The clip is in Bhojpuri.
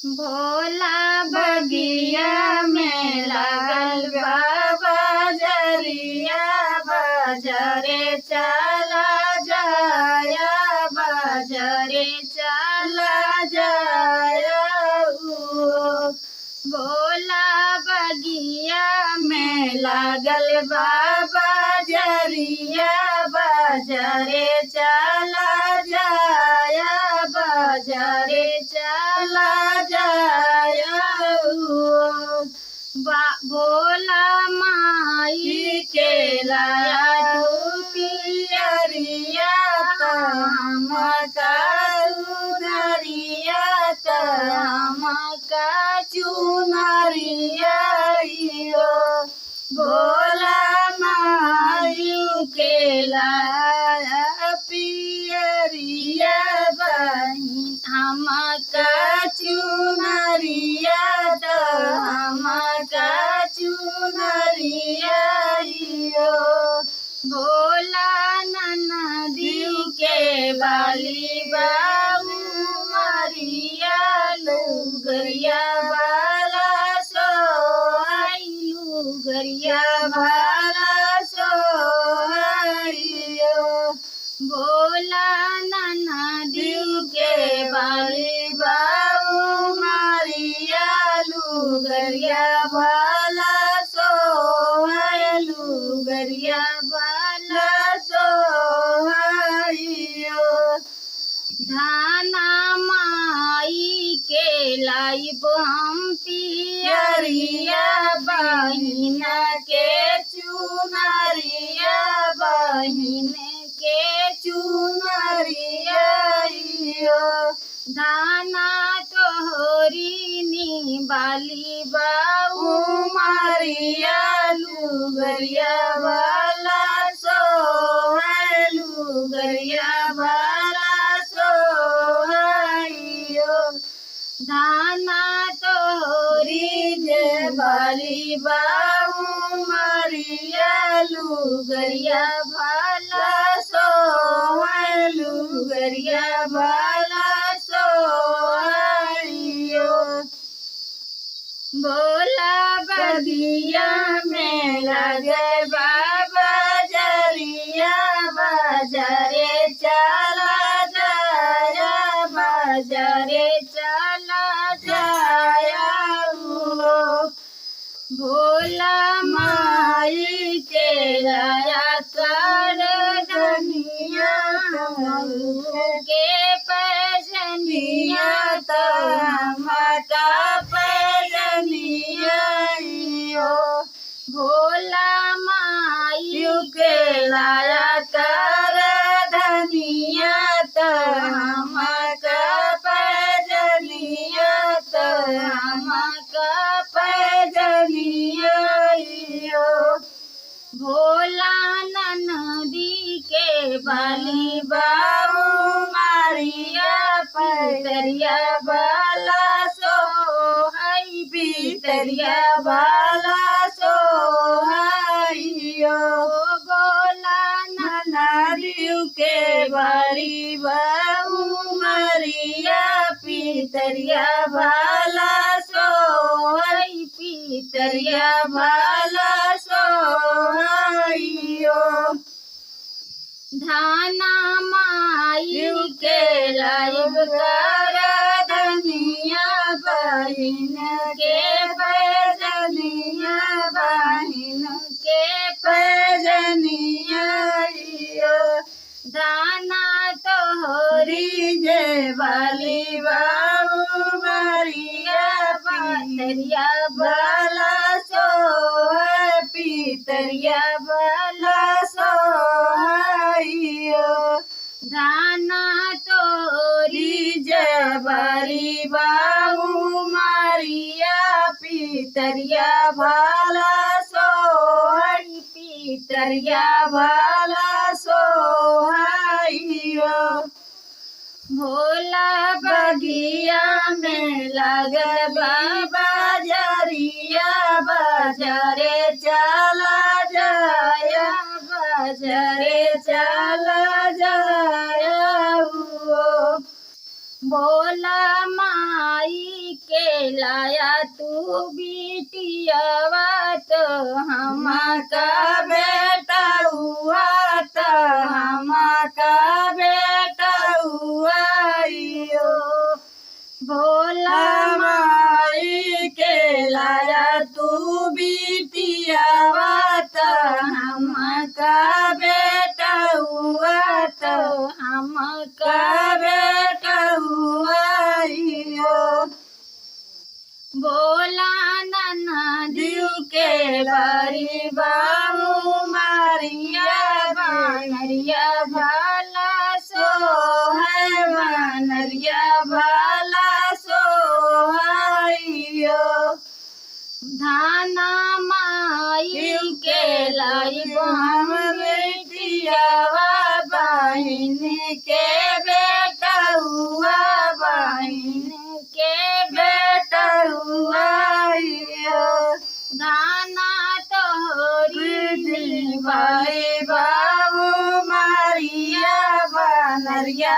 भोला बगिया में लागल बा बजरिया, बजरे चला जाया, बजरे चला जाया। भोला बगिया में लागल बा बजरिया, बजरे चला जाया, बजरे चला जाया। भोला माई के लाया पियरिया, तमका चुनरिया, तमका चुनरिया। भोला माई के लाया पियरिया, तमका चुनरिया, तमका चुनरिया। भोला नदी के बाली बाबू मरिया, लुगरिया बाला सो आई, लुगरिया बाला सो आई। भोला नदी के बाली बाबू मरिया, लुगरिया बाला सो आई, लुगरिया बाला सो आई। धाना माई के लाइब हम पियरिया, बहिन के चुनरिया, बहिन के चुनरिया। धाना तोहरी निबाली बाऊ मारिया, लुगरिया वाला सो है, लुगरिया वाला सो है। धाना तोहरी जबाली बाऊ मारिया, लुगरिया वाला सो है, लुगरिया वाला सो है। भोला बगिया में लगे बाबा जरिया, बजरे चला जाया, बजरे चला जाया। भोला माई के लाया कर धनिया, के पैजनिया, तमका पैजनिया। भोला माई के लाया कर धनिया, तमका पैजनिया, तमका पैजनिया। भोला नदी के बाली बाऊ मारिया, पितरिया बाला सो है, पितरिया बाला सो है। भोला नदी के बाली बाऊ मारिया, पितरिया बाला सो है, पितरिया बाला सो है। धाना माई के लाइब कर धनिया, बहिन के पैजनिया, बहिन के पैजनिया। धाना तोहरी जबाली बाबू मरिया, पितरिया बाला सो है, पितरिया बाला सो है। धाना तोरी जबाली बाबू मरिया, पितरिया बाला सो है, पितरिया बाला सो है। भोला बगिया में लगे बाबा जरिया, बजरे चला जाया, बजरे चला जाया। भोला माई के लाया तू बिटियावा तो हम का बेटा हुआ तो हम का बेटा हुआ यो भोला माई के लाया तू बिटियावा तो हम का बेटा हुआ तो हम का बेटा हुआ यो भोला नन्ना दिल के बारी बाबू मारिया बनरिया भाला सो है बनरिया भाला सो है धाना माई के लाई हम बेटियावा बहन के बेटा हुआ बहन के बेटा हुआ धाना तोहरी भाई बाबू मारिया बनरिया